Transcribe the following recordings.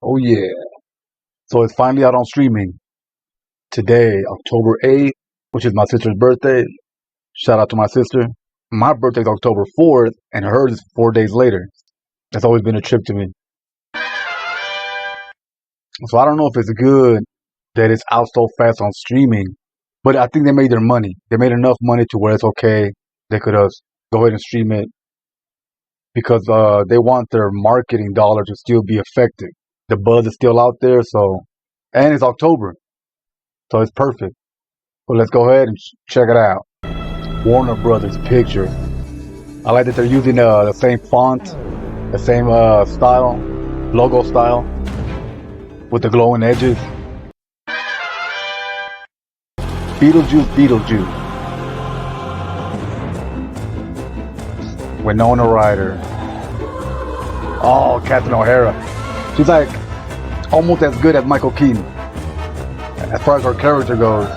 Oh yeah. So it's finally out on streaming today, October 8th, which is my sister's birthday. Shout out to my sister. My birthday's October 4th, and hers is 4 days later. That's always been a trip to me. So I don't know if it's good that it's out so fast on streaming, but I think they made their money. They made enough money to where it's okay. They could go ahead and stream it because they want their marketing dollar to still be effective. The buzz is still out there, and it's October, so it's perfect. So let's go ahead and check it out. Warner Brothers Picture. I like that they're using the same font, the same style, logo style, with the glowing edges. Beetlejuice. Winona Ryder. Oh, Catherine O'Hara. She's like almost as good as Michael Keaton as far as her character goes.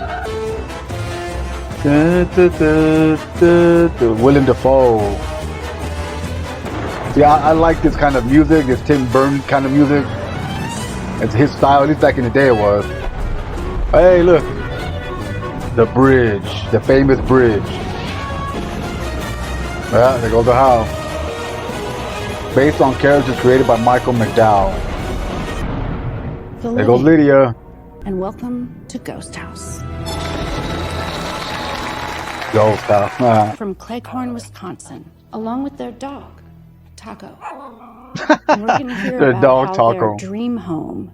Willem Dafoe. See, I like this kind of music, this Tim Burton kind of music. It's his style, at least back in the day it was. Hey, look. The bridge, the famous bridge. Yeah, there goes the house. Based on characters created by Michael McDowell. There goes Lydia. And welcome to Ghost House. Ghost House. From Cleghorn, Wisconsin, along with their dog, Taco. And we're going to hear Their about dog, how Taco. their dream home.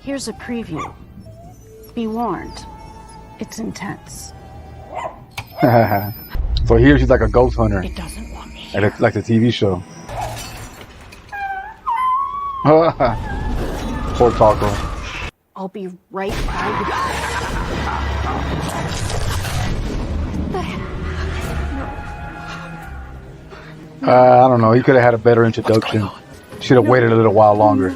Here's a preview. Be warned, it's intense. So here she's like a ghost hunter. It doesn't want me. And it's like the TV show. Poor Taco. I'll be right by you. I don't know. He could have had a better introduction. Should have waited a little while longer.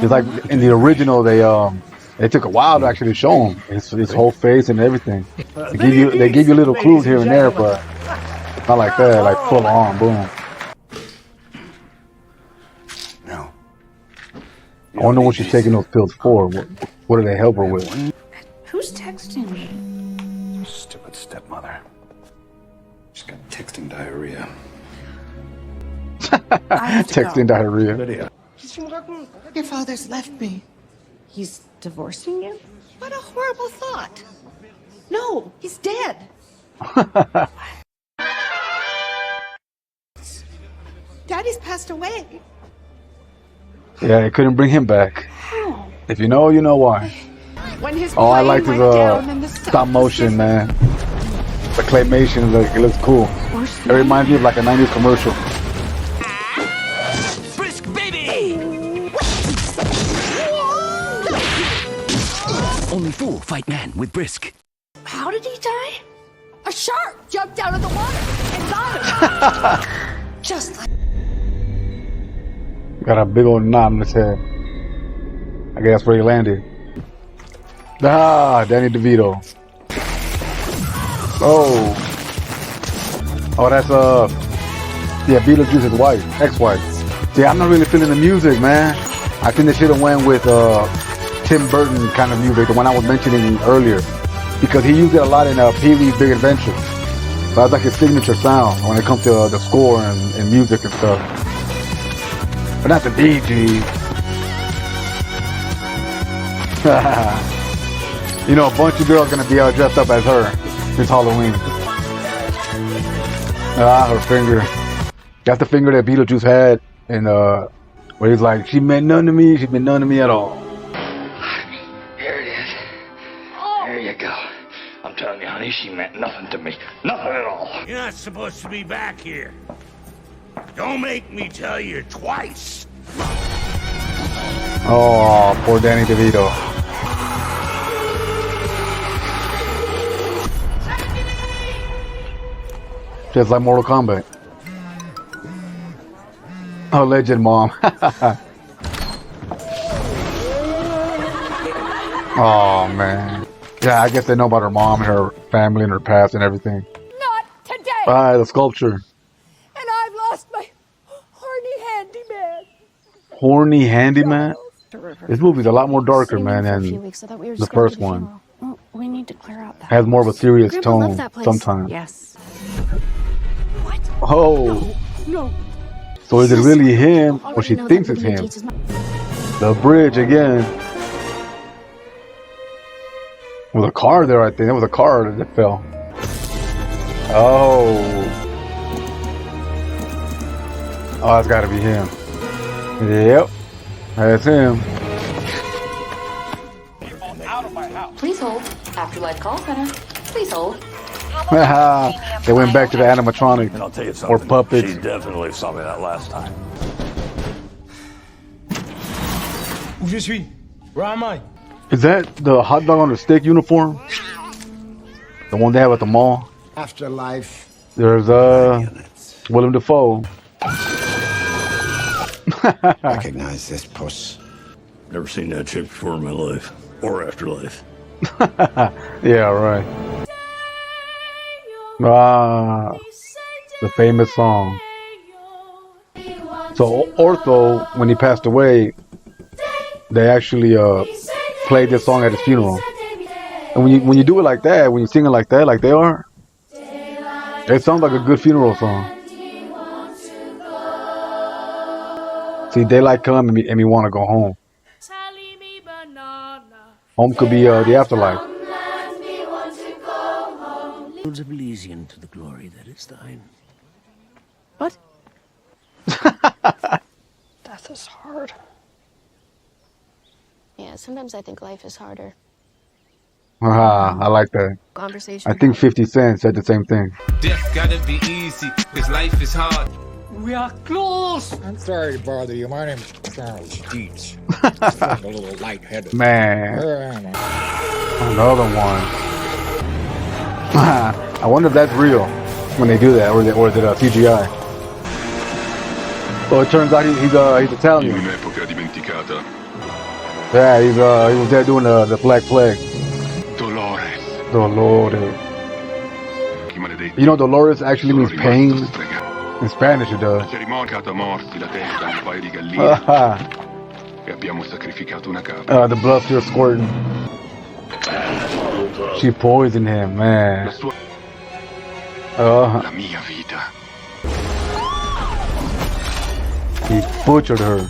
It's like in the original, they took a while to actually show him his whole face and everything. They give you little clues here and there, but not like that, like full on, boom. No. I wonder what she's taking those pills for. What do they help her with? Who's texting me? Stupid stepmother. She's got texting diarrhea. Texting diarrhea. Lydia. Your father's left me. He's divorcing you? What a horrible thought. No, he's dead. Daddy's passed away. Yeah, they couldn't bring him back. How? If you know, you know why. When his Oh, I plane like went his down and the stop motion, man. The claymation, it looks cool. It reminds me of like a 90s commercial. Brisk baby! Only fool fight man with brisk. How did he die? A shark jumped out of the water and got him. Just like Got a big old knot on his head. I guess that's where he landed. Ah, Danny DeVito. Oh, that's yeah, Beetlejuice's wife, ex-wife. See, I'm not really feeling the music, man. I think they should have went with Tim Burton kind of music, the one I was mentioning earlier, because he used it a lot in Pee-wee's Big Adventure. That's like his signature sound when it comes to the score and music and stuff. But not the Bee Gees. You know, a bunch of girls gonna be dressed up as her this Halloween. Her finger. That's the finger that Beetlejuice had, and where he's like, "She meant none to me. She meant none to me at all." Here it is. There you go. I'm telling you, honey, she meant nothing to me. Nothing at all. You're not supposed to be back here. Don't make me tell you twice. Oh, poor Danny DeVito. Just like Mortal Kombat. Oh, legend mom. Oh, man. Yeah, I guess they know about her mom and her family and her past and everything. not today. Ah, the sculpture. And I've lost my horny handyman. Horny handyman. This movie's a lot more darker, man, than the first one. Well, we need to clear out that Has more of a serious Grandpa tone loves that place. sometimes. Yes. Oh. No. So is it really him, or she thinks it's him? The bridge again. With a car there, I think. There was a car that fell. Oh. Oh, that's gotta be him. Yep. That's him. Please hold. Afterlife call center. Please hold. They went back to the animatronic And I'll tell you or something. puppets. She definitely saw me that last time. Où je suis? Where am I? Is that the hot dog on a stick uniform? The one they have at the mall? Afterlife. There's Willem Dafoe. Recognize this puss. Never seen that chick before in my life. Or afterlife. Yeah, right. Ah, the famous song. So Ortho, when he passed away, they actually played this song at his funeral. And when you do it like that, when you sing it like that, like they are, it sounds like a good funeral song. See, daylight come and me want to go home. Home could be the afterlife. Fields of Elysian to the glory that is thine. What? Death is hard. Yeah, sometimes I think life is harder. I like that. Conversation. I think 50 Cent said the same thing. Death gotta be easy, cause life is hard. We are close. I'm sorry to bother you. My name's Charles Deetz. I'm a little lightheaded. Man. Where am I? Another one. I wonder if that's real when they do that, or is it CGI? So it turns out he's Italian. Yeah, he was there doing the Black Plague. Dolores. You know, Dolores actually means pain. In Spanish it does. The blood's still squirting. She poisoned him, man. He butchered her.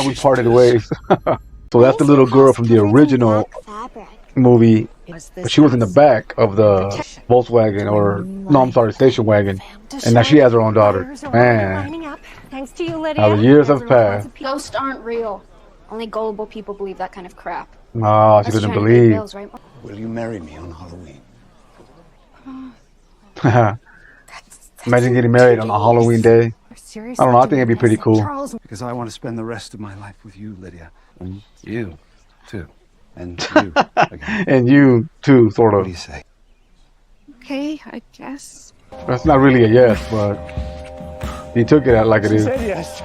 We parted ways. So that's the little girl from the original movie, but she was in the back of the Volkswagen, station wagon, and now she has her own daughter. Man, Thanks to you, Lydia. how the years have passed. Ghosts aren't real. Only gullible people believe that kind of crap. Oh, she doesn't believe. Will you marry me on Halloween? Imagine getting married on a Halloween day. I don't know, I think it'd be pretty cool. Because I want to spend the rest of my life with you, Lydia. And you, too. And you, again. And you, too, sort What of. do you say? Okay, I guess. That's not really a yes, but he took it like it is. Said yes.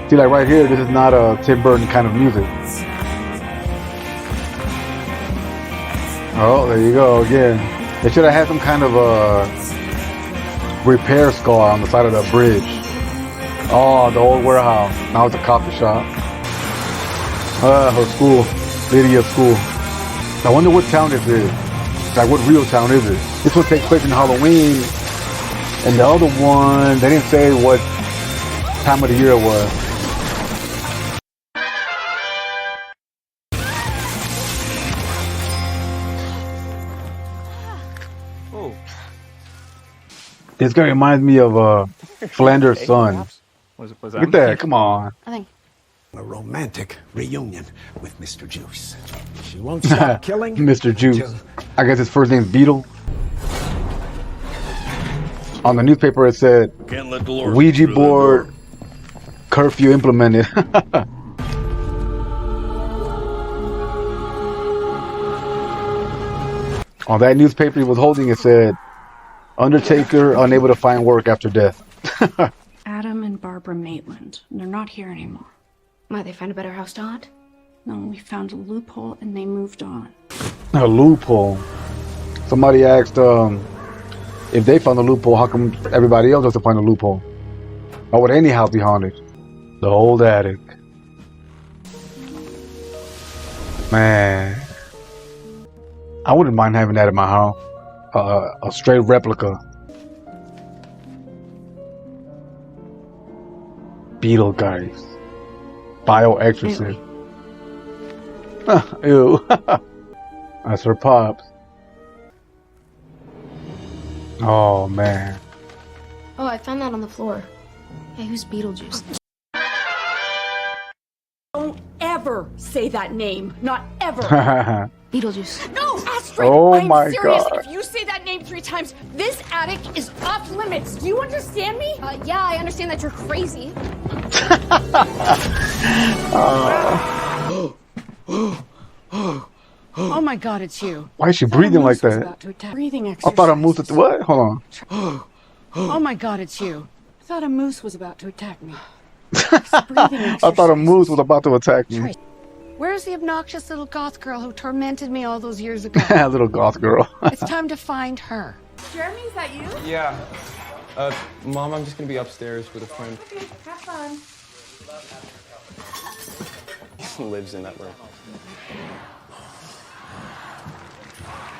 See, like right here, this is not a Tim Burton kind of music. Oh, there you go again. They should have had some kind of a repair scar on the side of the bridge. Oh, the old warehouse. Now it's a coffee shop. Her school, Lydia's school. I wonder what town this is. Like, what real town is it? This one takes place in Halloween, and the other one, they didn't say what time of the year it was. This guy reminds me of Flanders' son. Was Look at that, come on. I think. A romantic reunion with Mr. Juice. She won't stop killing Mr. Juice. I guess his first name's Beetle. On the newspaper it said, Can't let Dolores Ouija board curfew implemented. On that newspaper he was holding, it said, Undertaker unable to find work after death. Adam and Barbara Maitland. They're not here anymore. Might they find a better house to haunt? No, we found a loophole and they moved on. A loophole. Somebody asked if they found a loophole, how come everybody else doesn't find a loophole? Why would any house be haunted? The old attic. Man, I wouldn't mind having that in my house. A straight replica. Beetlejuice. Bio-exorcist. Ew. That's her pops. Oh, man. Oh, I found that on the floor. Hey, who's Beetlejuice? Don't ever say that name. Not ever. Beetlejuice. No, Astrid! Oh I'm my serious. God. If you say that name 3 times, this attic is off limits. Do you understand me? Yeah, I understand that you're crazy. Oh my God, it's you. Why is she breathing like that? Breathing I exercise. thought I moved it. What? Hold on. Oh my God, it's you. I thought a moose was about to attack me. I thought a moose was about to attack me. Where's the obnoxious little goth girl who tormented me all those years ago? Little goth girl. It's time to find her. Jeremy, is that you? Yeah. Mom, I'm just gonna be upstairs with a friend. Okay, have fun. He lives in that room.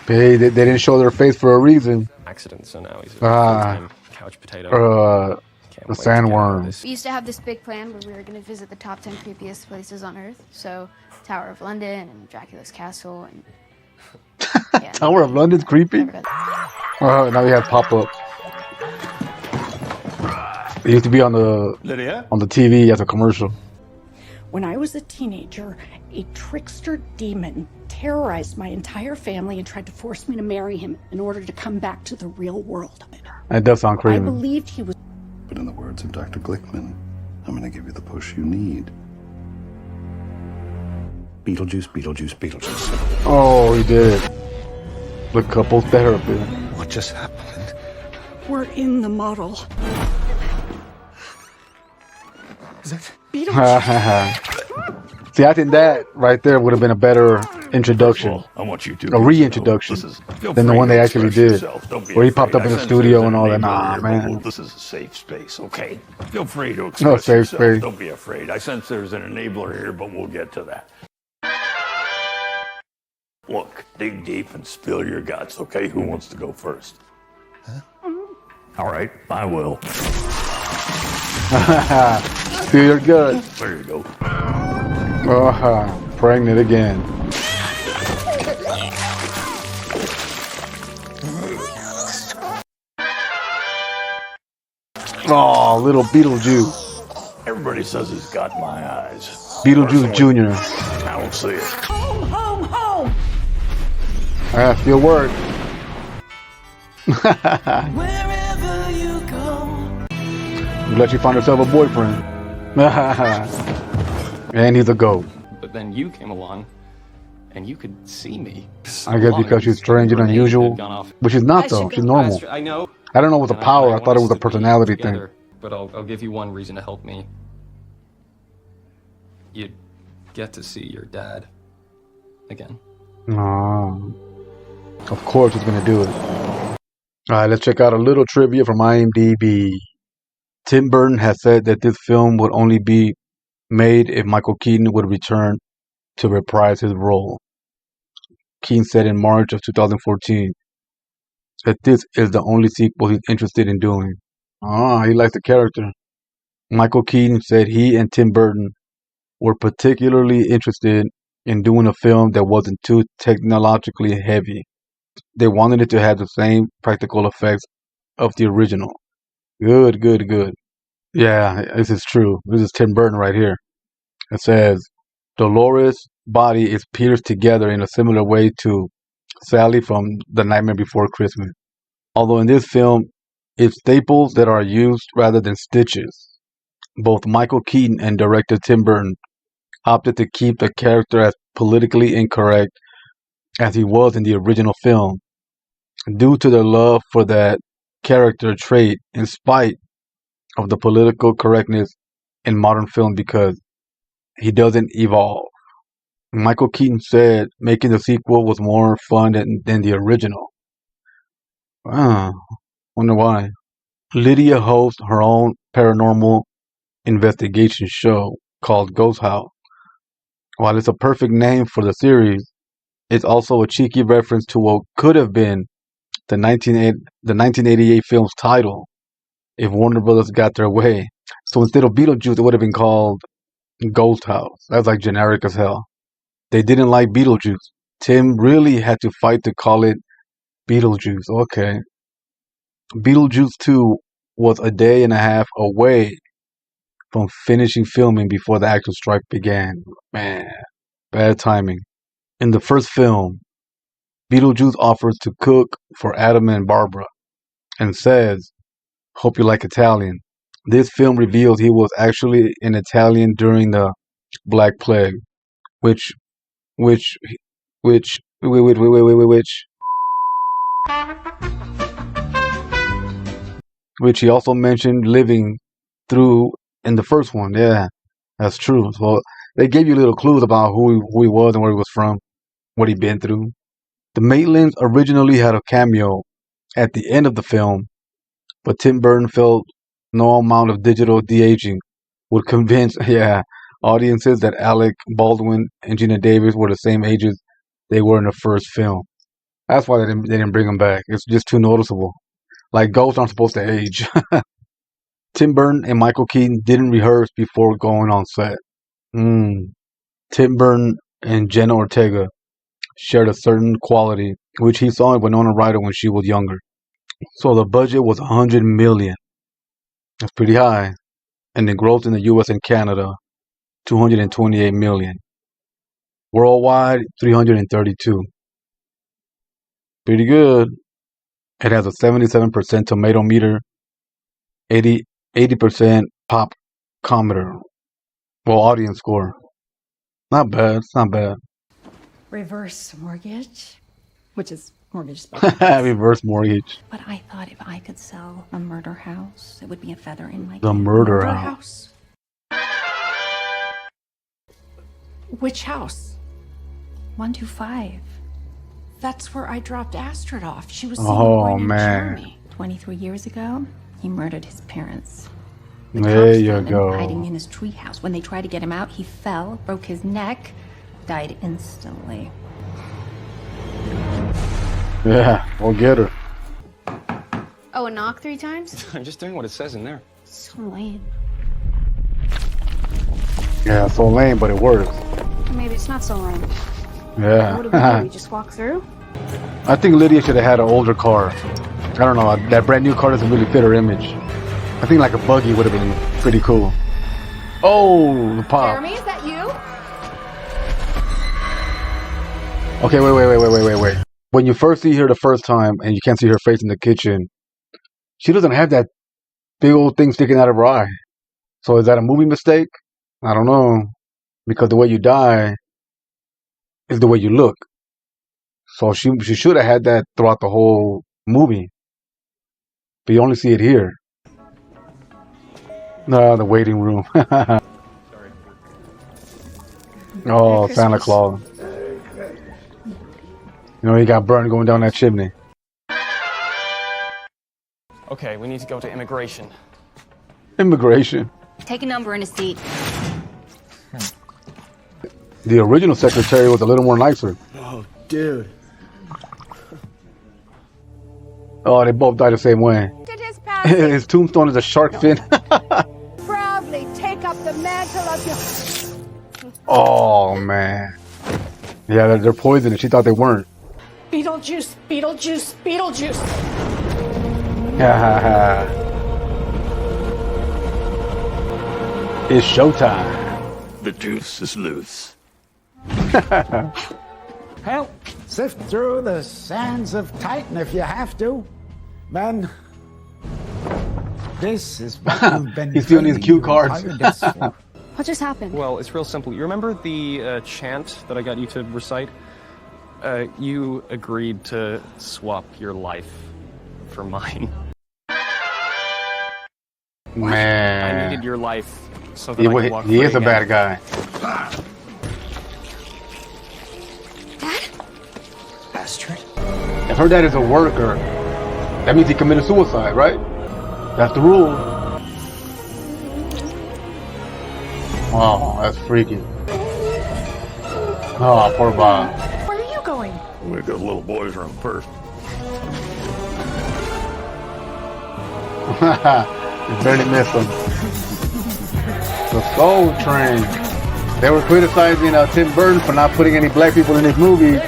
Hey, they didn't show their face for a reason. Accident, so now he's a full-time couch potato. The Sandworm. We used to have this big plan where we were going to visit the top 10 creepiest places on Earth. So, Tower of London and Dracula's Castle and... Yeah, Tower of London's creepy? Now we have pop-up. It used to be on the TV as a commercial. When I was a teenager, a trickster demon terrorized my entire family and tried to force me to marry him in order to come back to the real world. That does sound crazy. I believed he was... But in the words of Dr. Glickman, I'm going to give you the push you need. Beetlejuice, Beetlejuice, Beetlejuice. Oh, he did. The couple therapy. What just happened? We're in the model. Is that... See, I think that right there would have been a better introduction. I want you to a reintroduction than the one they actually did. Where he popped up in the studio and all that. Nah, man. This is a safe space, okay? Feel free to No, express safe yourself. space. Don't be afraid. I sense there's an enabler here, but we'll get to that. Look, dig deep and spill your guts, okay? Who wants to go first? Huh? All right, I will. Spill your guts. There you go. Pregnant again. Oh, little Beetlejuice. Everybody says he's got my eyes. Beetlejuice Jr. I don't see it. Home, home, home! Still work. Wherever you go. You let you find yourself a boyfriend. And he's a goat. But then you came along, and you could see me. I guess because she's strange and unusual. But she's not, though. She's normal. I know. I don't know what the power. I thought it was a personality thing. But I'll give you one reason to help me. You get to see your dad again. Oh. Of course he's going to do it. Alright, let's check out a little trivia from IMDb. Tim Burton has said that this film would only be made if Michael Keaton would return to reprise his role. Keaton said in March of 2014 that this is the only sequel he's interested in doing. He likes the character. Michael Keaton said he and Tim Burton were particularly interested in doing a film that wasn't too technologically heavy. They wanted it to have the same practical effects of the original. Good, good, good. Yeah, this is true. This is Tim Burton right here. It says, Dolores' body is pierced together in a similar way to Sally from The Nightmare Before Christmas. Although in this film, it's staples that are used rather than stitches. Both Michael Keaton and director Tim Burton opted to keep the character as politically incorrect as he was in the original film, due to their love for that character trait in spite of the political correctness in modern film because he doesn't evolve. Michael Keaton said making the sequel was more fun than the original. Wonder why. Lydia hosts her own paranormal investigation show called Ghost House. While it's a perfect name for the series, it's also a cheeky reference to what could have been the 1988 film's title if Warner Brothers got their way. So instead of Beetlejuice, it would have been called Ghost House. That's like generic as hell. They didn't like Beetlejuice. Tim really had to fight to call it Beetlejuice. Okay. Beetlejuice 2 was a day and a half away from finishing filming before the actual strike began. Man, bad timing. In the first film, Beetlejuice offers to cook for Adam and Barbara and says, "Hope you like Italian." This film reveals he was actually an Italian during the Black Plague, which he also mentioned living through in the first one. Yeah, that's true. So they gave you little clues about who he was and where he was from, what he'd been through. The Maitlands originally had a cameo at the end of the film, but Tim Burton felt no amount of digital de-aging would convince audiences that Alec Baldwin and Gina Davis were the same ages they were in the first film. That's why they didn't bring them back. It's just too noticeable. Like ghosts aren't supposed to age. Tim Burton and Michael Keaton didn't rehearse before going on set. Tim Burton and Jenna Ortega shared a certain quality, which he saw in Winona Ryder when she was younger. So the budget was $100 million. That's pretty high. And the gross in the US and Canada, $228 million. Worldwide, $332. Pretty good. It has a 77% tomato meter, 80% popcometer. Well, audience score. Not bad. It's not bad. Reverse mortgage, which is mortgage. Reverse mortgage. But I thought if I could sell a murder house, it would be a feather in my cap. The murder house. Which house? 125. That's where I dropped Astrid off. She was seeing a boy named Jeremy. 23 years ago, he murdered his parents. There you go. Hiding in his treehouse. When they tried to get him out, he fell, broke his neck, died instantly. Yeah, we'll get her. Oh, a knock 3 times? I'm just doing what it says in there. So lame. Yeah, so lame, but it works. Maybe it's not so lame. Yeah. What do we do? We just walk through? I think Lydia should have had an older car. I don't know. That brand new car doesn't really fit her image. I think like a buggy would have been pretty cool. Oh, the pop. Jeremy, is that you? Okay, wait. When you first see her the first time and you can't see her face in the kitchen, she doesn't have that big old thing sticking out of her eye. So is that a movie mistake? I don't know. Because the way you die is the way you look. So she should have had that throughout the whole movie. But you only see it here. No, the waiting room. Oh, Santa Claus. You know, he got burned going down that chimney. Okay, we need to go to immigration. Immigration? Take a number and a seat. The original secretary was a little more nicer. Oh, dude. Oh, they both died the same way. His tombstone is a shark fin. Proudly take up the mantle of your... Oh, man. Yeah, they're poisonous. She thought they weren't. Beetlejuice, Beetlejuice, Beetlejuice. It's showtime. The juice is loose. Help! Sift through the sands of Titan if you have to. Men, this is what you've been He's doing these cue cards. What just happened? Well, it's real simple. You remember the chant that I got you to recite? You agreed to swap your life for mine. Man. I needed your life so that I could walk he free is a bad again. guy. Astrid? If her dad is a worker, that means he committed suicide, right? That's the rule. Oh, that's freaky. Oh, poor Bob. Where are you going? We got little boys around first. You barely missed them. The Soul Train. They were criticizing Tim Burton for not putting any black people in his movies.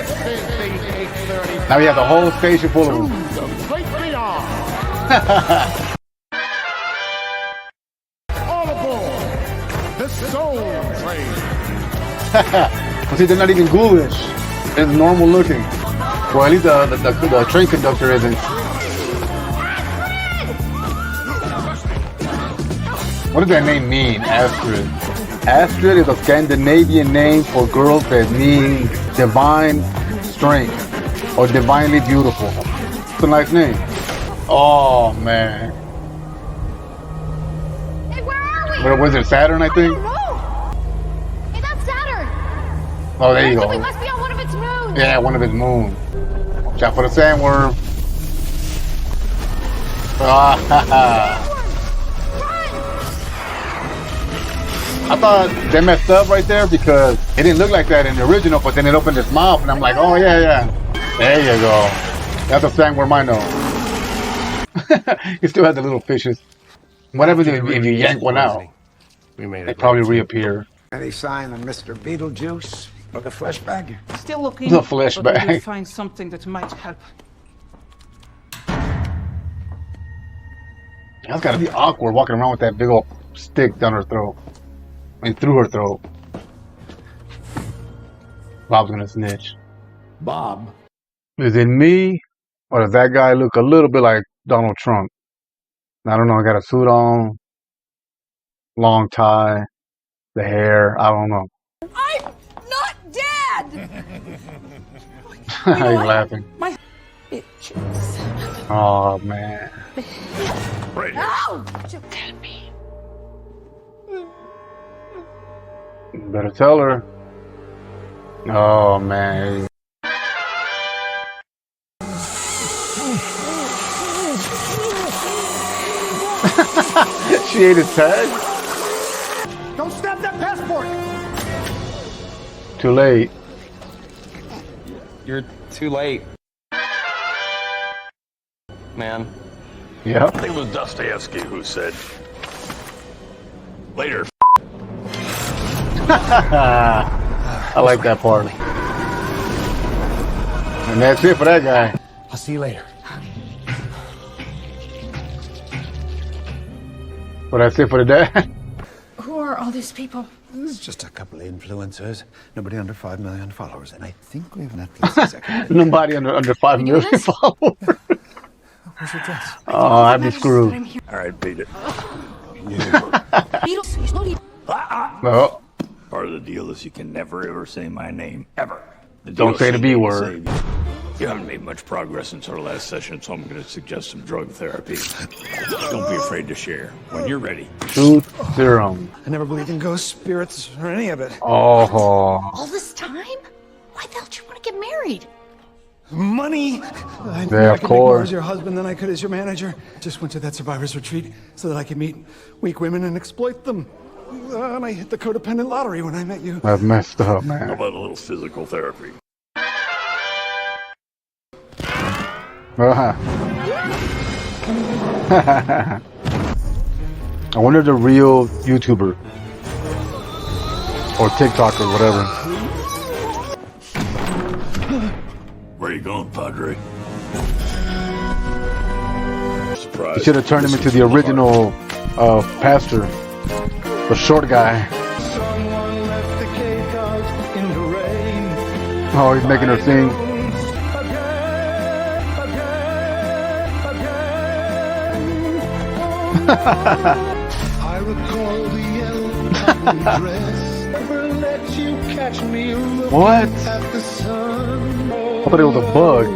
Now he has a whole station full of them. All aboard the Soul Train. Well, see, they're not even ghoulish. They're normal looking. Well, at least the train conductor isn't. What does that name mean, Astrid? Astrid is a Scandinavian name for girls that mean divine strength or divinely beautiful. It's a nice name. Oh, man. Hey, where are we? Where was it? Saturn, I think? Hey, that's Saturn. Oh, there you go. We must be on one of its moons. Yeah, one of his moons. Watch out for the sandworm. Ah, I thought they messed up right there because it didn't look like that in the original, but then it opened its mouth, and I'm like, oh, yeah. There you go. That's a sandworm I know. It still has the little fishes. What happens if you yank one out? They probably reappear. Any sign of Mr. Beetlejuice or the flesh bag? Still looking. The flesh but bag. we'll find something that might help. That's gotta be awkward walking around with that big old stick down her throat. I mean, through her throat. Bob's gonna snitch. Bob. Is it me? Or does that guy look a little bit like Donald Trump? I don't know. I got a suit on. Long tie. The hair. I don't know. I'm not dead! He's laughing. My bitches. Oh, man. Right here. No! Don't kill me. Better tell her. Oh, man. She ate his tag? Don't snap that passport! Too late. You're too late. Man. Yep. I think it was Dostoevsky who said, later. I like that part. And that's it for that guy. I'll see you later. Well, that's it for the dad. Who are all these people? This is just a couple of influencers. Nobody under 5 million followers. And I think we have an Netflix executive. Nobody under 5 million followers. Where's your dress? Oh, I'd be screwed. All right, beat it. No. Part of the deal is you can never ever say my name, ever. Don't say the B word. You haven't made much progress since our last session, so I'm going to suggest some drug therapy. Don't be afraid to share when you're ready. Truth serum. I never believed in ghosts, spirits, or any of it. Oh. All this time? Why the hell did you want to get married? Money! I knew Yeah, I of could make more course. as your husband than I could as your manager. Just went to that survivor's retreat so that I could meet weak women and exploit them. And I hit the codependent lottery when I met you. That's messed up, How man. about a little physical therapy? I wonder if the real YouTuber or TikToker, whatever. Where you going, Padre? Surprise. You should have turned him into the original pastor, the short guy. Oh, he's making her sing. I recall the yellow dress. Never let you catch me looking What? at the sun. I thought it was a bug.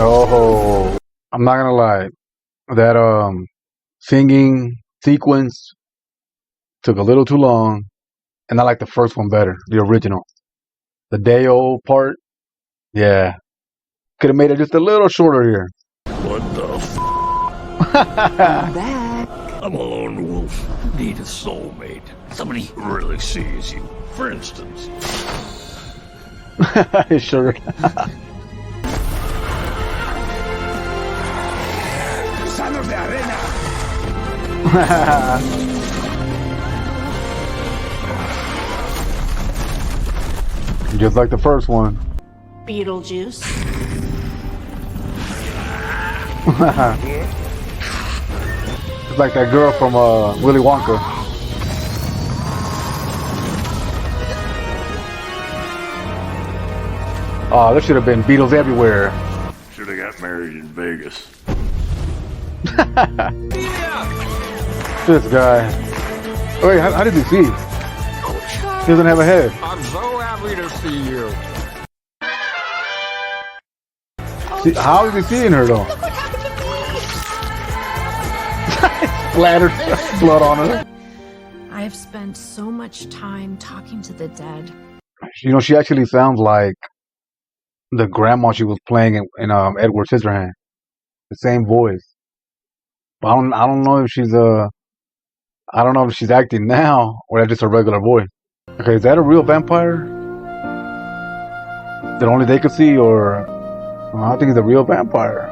Oh, I'm not gonna lie. That singing sequence took a little too long, and I like the first one better, the original. The Deo part, yeah. Could have made it just a little shorter here. What the f? I'm back. I'm a lone wolf. Need a soulmate. Somebody who really sees you. For instance. Sure. Gusanos de arena. Just like the first one. Beetlejuice. It's like that girl from Willy Wonka. Oh, there should have been Beatles everywhere. Should have got married in Vegas. This guy. Oh, wait, how did he see? He doesn't have a head. I'm so happy to see you. See, how is he seeing her though? Splattered blood on her. I have spent so much time talking to the dead. You know, she actually sounds like the grandma she was playing in Edward Scissorhands. The same voice. But I don't know if she's I don't know if she's acting now or that's just her regular voice. Okay, is that a real vampire that only they could see, or I think it's a real vampire.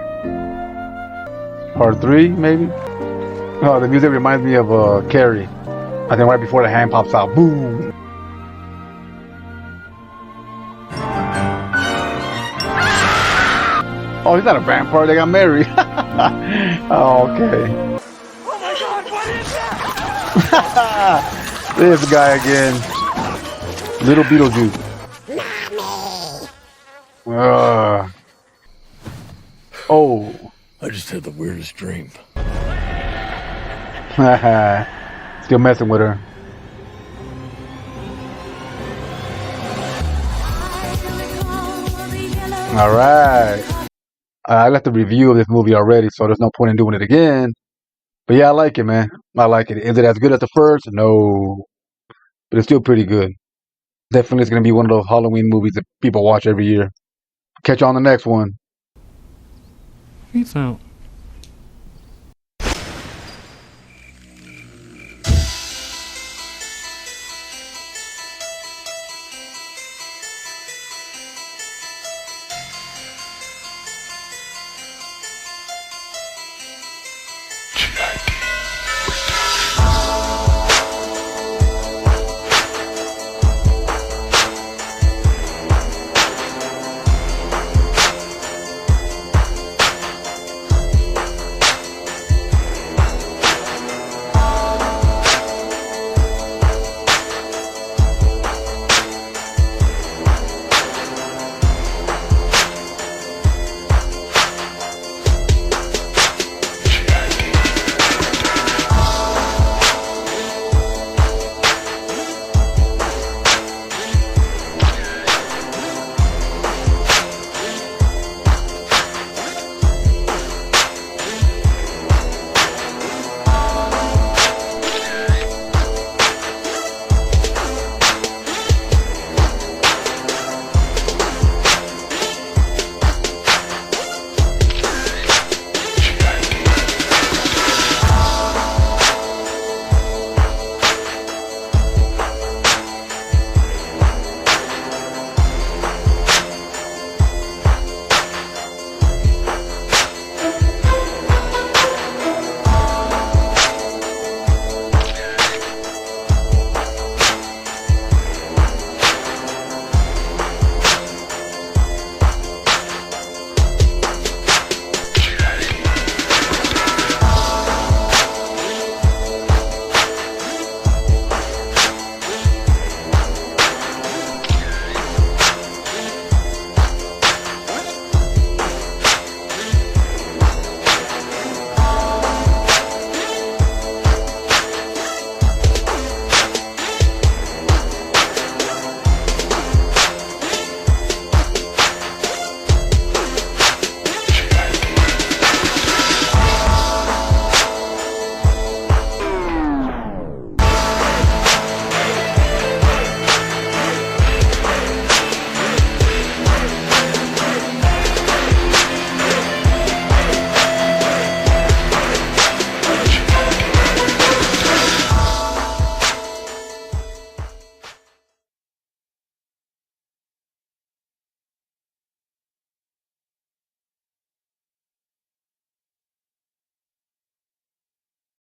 Part 3, maybe. Oh, the music reminds me of Carrie. I think right before the hand pops out, boom. Oh, he's not a vampire. They got married. Oh, okay. Oh my God! What is that? This guy again. Little Beetlejuice. Oh. I just had the weirdest dream. Still messing with her. Alright. I left a review of this movie already, so there's no point in doing it again. But yeah, I like it, man. I like it. Is it as good as the first? No. But it's still pretty good. Definitely it's going to be one of those Halloween movies that people watch every year. Catch you on the next one. Peace out.